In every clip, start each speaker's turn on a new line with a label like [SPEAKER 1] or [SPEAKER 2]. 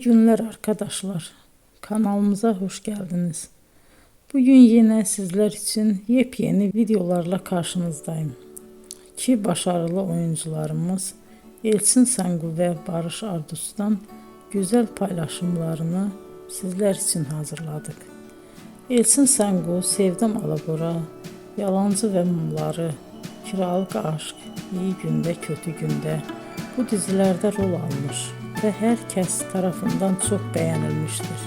[SPEAKER 1] İyi günler arkadaşlar. Kanalımıza hoş geldiniz. Bugün yine sizler için yepyeni videolarla karşınızdayım. İki başarılı oyuncularımız Elçin Sangu ve Barış Ardus'tan güzel paylaşımlarını sizler için hazırladık. Elçin Sangu, Sevdim Alabora, Yalancı ve Mumları, Kiralık Aşk, İyi Günde Kötü Günde bu dizilerde rol almış ve herkes tarafından çok beğenilmiştir.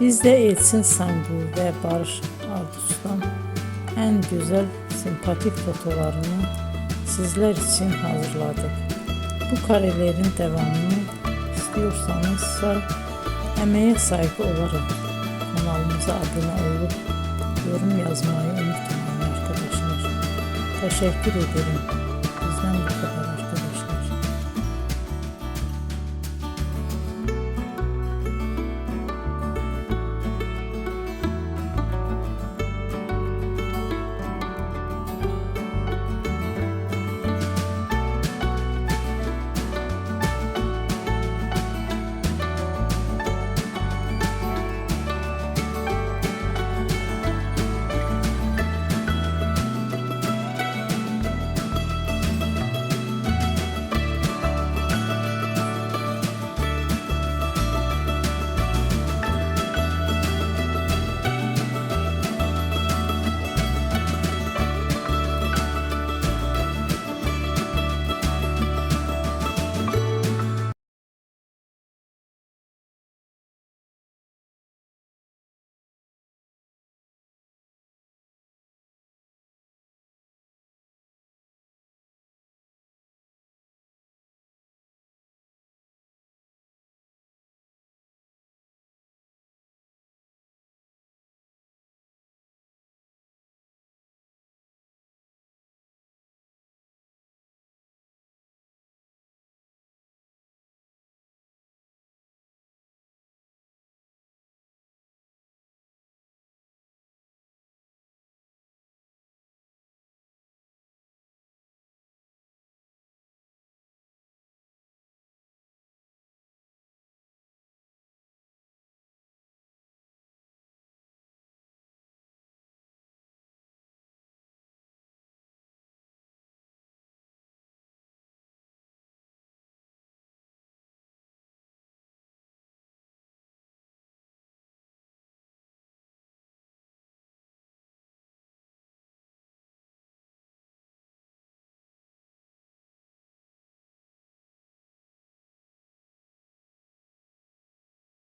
[SPEAKER 1] Biz de Elçin Sangu ve Barış Ardus'tan en güzel sempatik fotolarını sizler için hazırladık. Bu karelerin devamını istiyorsanızsa emeğe saygı olarak kanalımıza abone olup yorum yazmayı unutmayın arkadaşlar. Teşekkür ederim.